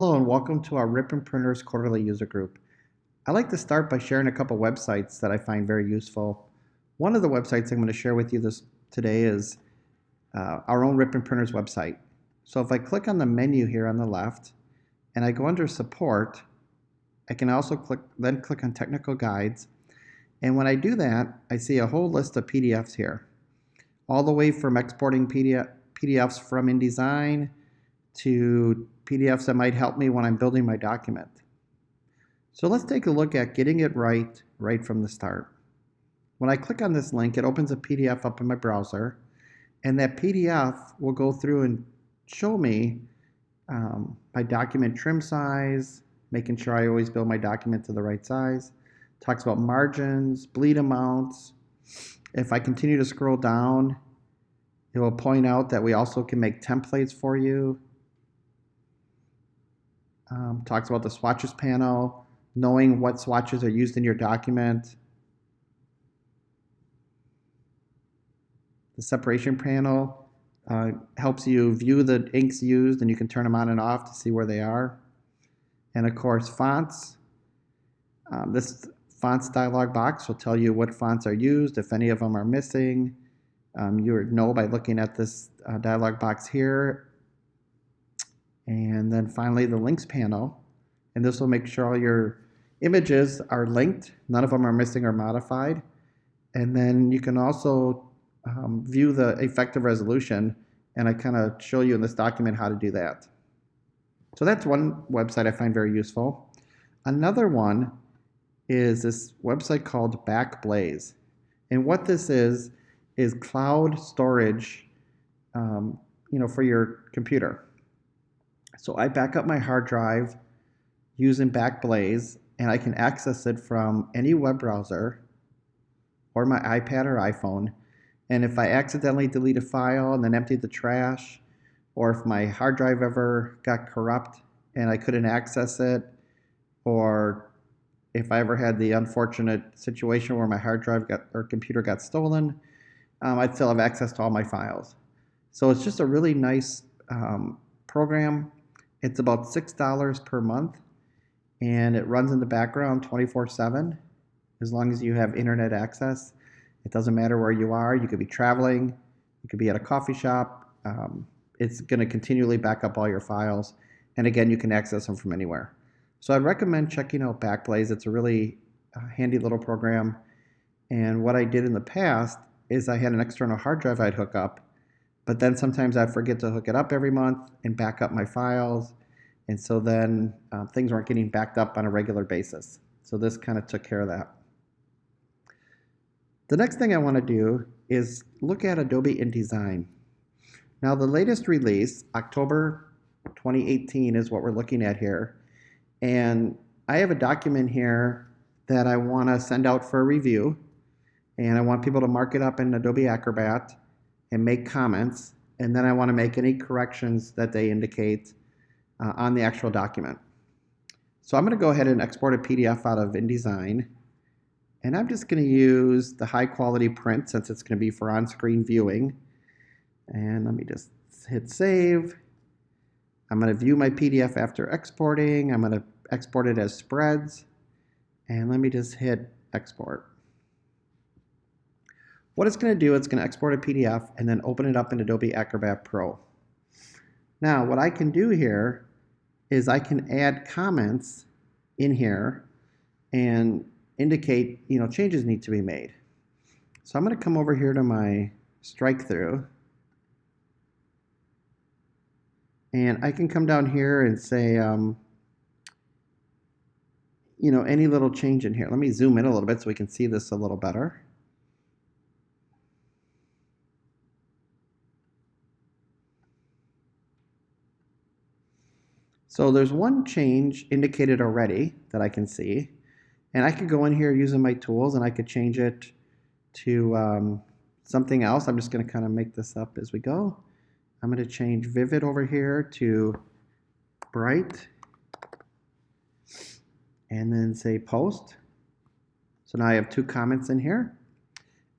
Hello and welcome to our Ripon Printers quarterly user group. I like to start by sharing a couple websites that I find very useful. One of the websites I'm going to share with you today is our own Ripon Printers website. So if I click on the menu here on the left and I go under support, I can also click on technical guides. And when I do that, I see a whole list of PDFs here, all the way from exporting PDFs from InDesign to PDFs that might help me when I'm building my document. So let's take a look at getting it right from the start. When I click on this link, it opens a PDF up in my browser, and that PDF will go through and show me my document trim size, making sure I always build my document to the right size. Talks about margins, bleed amounts. If I continue to scroll down, it will point out that we also can make templates for you. Talks about the swatches panel, knowing what swatches are used in your document. The separation panel helps you view the inks used, and you can turn them on and off to see where they are. And of course, fonts. This fonts dialog box will tell you what fonts are used, if any of them are missing. You would know by looking at this dialog box here. And then finally the links panel, and this will make sure all your images are linked, none of them are missing or modified. And then you can also view the effective resolution, and I kind of show you in this document how to do that. So that's one website I find very useful. Another one is this website called Backblaze, and what this is cloud storage for your computer. So I back up my hard drive using Backblaze, and I can access it from any web browser or my iPad or iPhone. And if I accidentally delete a file and then empty the trash, or if my hard drive ever got corrupt and I couldn't access it, or if I ever had the unfortunate situation where my hard drive or computer got stolen, I'd still have access to all my files. So it's just a really nice program. It's about $6 per month, and it runs in the background 24/7 as long as you have internet access. It doesn't matter where you are. You could be traveling, you could be at a coffee shop. It's going to continually back up all your files, and again, you can access them from anywhere. So I'd recommend checking out Backblaze. It's a really handy little program, and what I did in the past is I had an external hard drive I'd hook up, but then sometimes I'd forget to hook it up every month and back up my files. And so then things weren't getting backed up on a regular basis. So this kind of took care of that. The next thing I want to do is look at Adobe InDesign. Now the latest release, October 2018, is what we're looking at here. And I have a document here that I want to send out for a review. And I want people to mark it up in Adobe Acrobat and make comments, and then I want to make any corrections that they indicate on the actual document. So I'm going to go ahead and export a PDF out of InDesign, and I'm just going to use the high quality print since it's going to be for on-screen viewing. And let me just hit save. I'm going to view my PDF after exporting. I'm going to export it as spreads, and let me just hit export. What it's going to do, it's going to export a PDF and then open it up in Adobe Acrobat Pro. Now, what I can do here is I can add comments in here and indicate, changes need to be made. So I'm going to come over here to my strike through, and I can come down here and say, any little change in here. Let me zoom in a little bit so we can see this a little better. So there's one change indicated already that I can see, and I could go in here using my tools and I could change it to something else. I'm just going to kind of make this up as we go. I'm going to change vivid over here to bright, and then say post. So now I have two comments in here,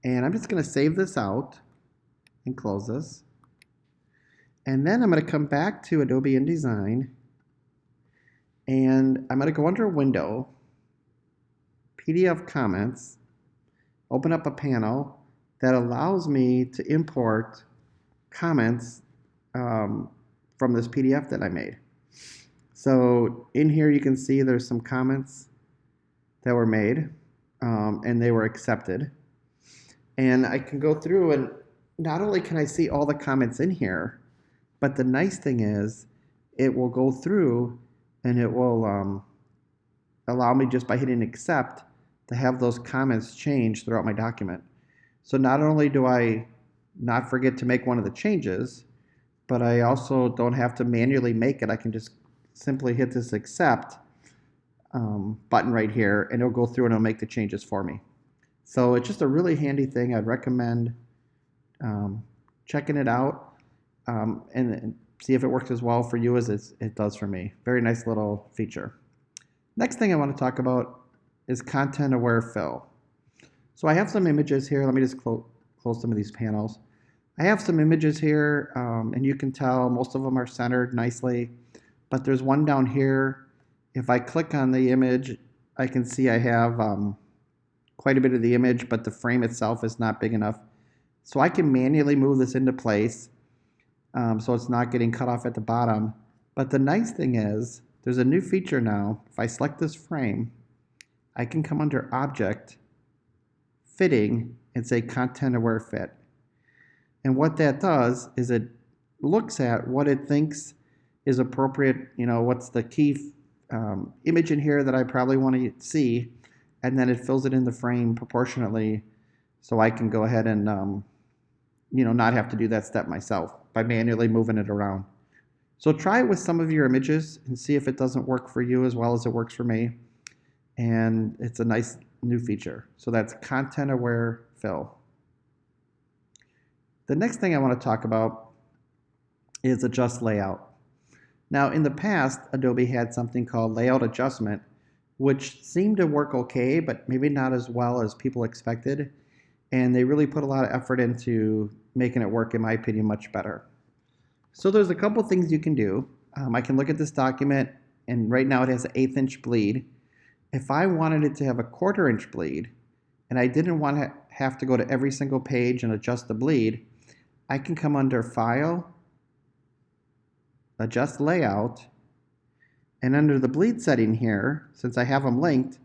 and I'm just going to save this out and close this. And then I'm going to come back to Adobe InDesign, And I'm going to go under Window, PDF Comments, open up a panel that allows me to import comments from this PDF that I made. So in here you can see there's some comments that were made and they were accepted. And I can go through and not only can I see all the comments in here, but the nice thing is it will go through and it will allow me just by hitting accept to have those comments change throughout my document. So not only do I not forget to make one of the changes, but I also don't have to manually make it. I can just simply hit this accept button right here and it'll go through and it'll make the changes for me. So it's just a really handy thing. I'd recommend checking it out and see if it works as well for you as it does for me. Very nice little feature. Next thing I want to talk about is content aware fill. So I have some images here. Let me just close some of these panels. I have some images here and you can tell most of them are centered nicely, but there's one down here. If I click on the image, I can see I have quite a bit of the image, but the frame itself is not big enough. So I can manually move this into place so it's not getting cut off at the bottom. But the nice thing is there's a new feature now. If I select this frame, I can come under Object, Fitting, and say Content Aware Fit. And what that does is it looks at what it thinks is appropriate, what's the key image in here that I probably want to see, and then it fills it in the frame proportionately so I can go ahead and not have to do that step myself by manually moving it around. So try it with some of your images and see if it doesn't work for you as well as it works for me. And it's a nice new feature. So that's Content Aware Fill. The next thing I want to talk about is Adjust Layout. Now in the past, Adobe had something called Layout Adjustment, which seemed to work okay, but maybe not as well as people expected. And they really put a lot of effort into making it work, in my opinion, much better. So there's a couple things you can do. I can look at this document, and right now it has an 1/8 inch bleed. If I wanted it to have a 1/4 inch bleed, and I didn't want to have to go to every single page and adjust the bleed, I can come under File, Adjust Layout, and under the bleed setting here, since I have them linked,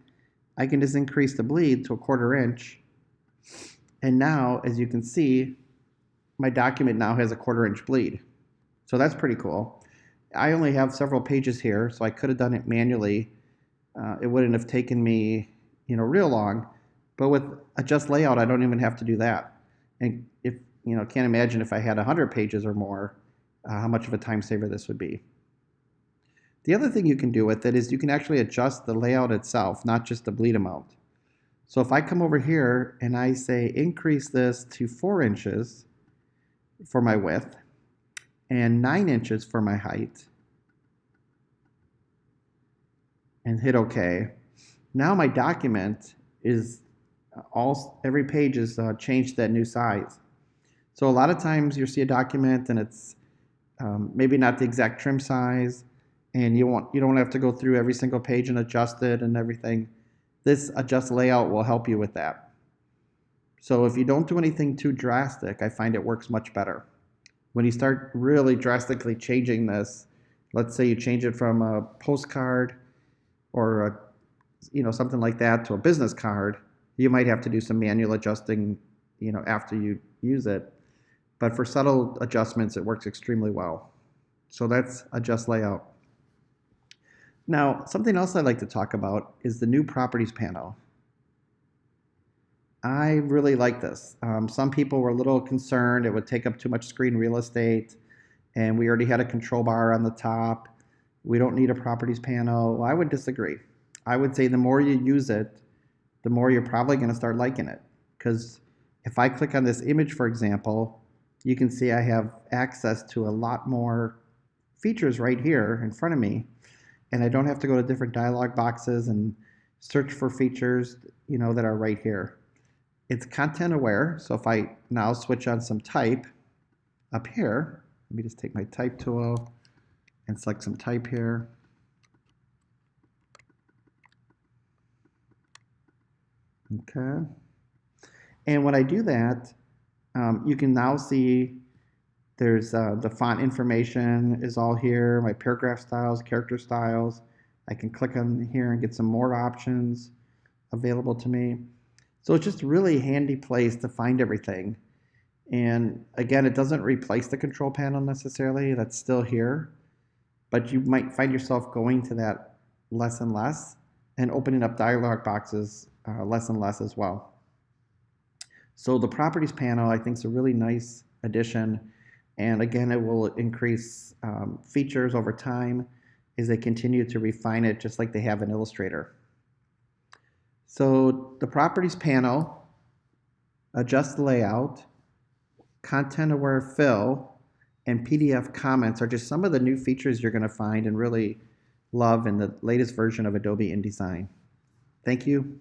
I can just increase the bleed to a 1/4 inch. And now, as you can see, my document now has a 1/4 inch bleed. So that's pretty cool. I only have several pages here, so I could have done it manually. It wouldn't have taken me, real long. But with Adjust Layout, I don't even have to do that. And if, can't imagine if I had 100 pages or more, how much of a time saver this would be. The other thing you can do with it is you can actually adjust the layout itself, not just the bleed amount. So if I come over here and I say increase this to 4 inches for my width and 9 inches for my height and hit OK, now my document is every page is changed to that new size. So a lot of times you'll see a document and it's maybe not the exact trim size, and you don't have to go through every single page and adjust it and everything. This Adjust Layout will help you with that. So if you don't do anything too drastic, I find it works much better. When you start really drastically changing this, let's say you change it from a postcard or something like that to a business card, you might have to do some manual adjusting after you use it. But for subtle adjustments, it works extremely well. So that's Adjust Layout. Now, something else I'd like to talk about is the new Properties panel. I really like this. Some people were a little concerned it would take up too much screen real estate, and we already had a control bar on the top. We don't need a Properties panel. Well, I would disagree. I would say the more you use it, the more you're probably going to start liking it. Because if I click on this image, for example, you can see I have access to a lot more features right here in front of me, and I don't have to go to different dialog boxes and search for features that are right here. It's content aware, so if I now switch on some type up here, let me just take my type tool and select some type here. Okay. And when I do that, you can now see there's the font information is all here, my paragraph styles, character styles. I can click on here and get some more options available to me. So it's just a really handy place to find everything. And again, it doesn't replace the control panel necessarily, that's still here, but you might find yourself going to that less and less and opening up dialog boxes less and less as well. So the properties panel, I think, is a really nice addition. And again, it will increase features over time as they continue to refine it, just like they have in Illustrator. So the properties panel adjusts the layout, content-aware fill, and PDF comments are just some of the new features you're going to find and really love in the latest version of Adobe InDesign. Thank you.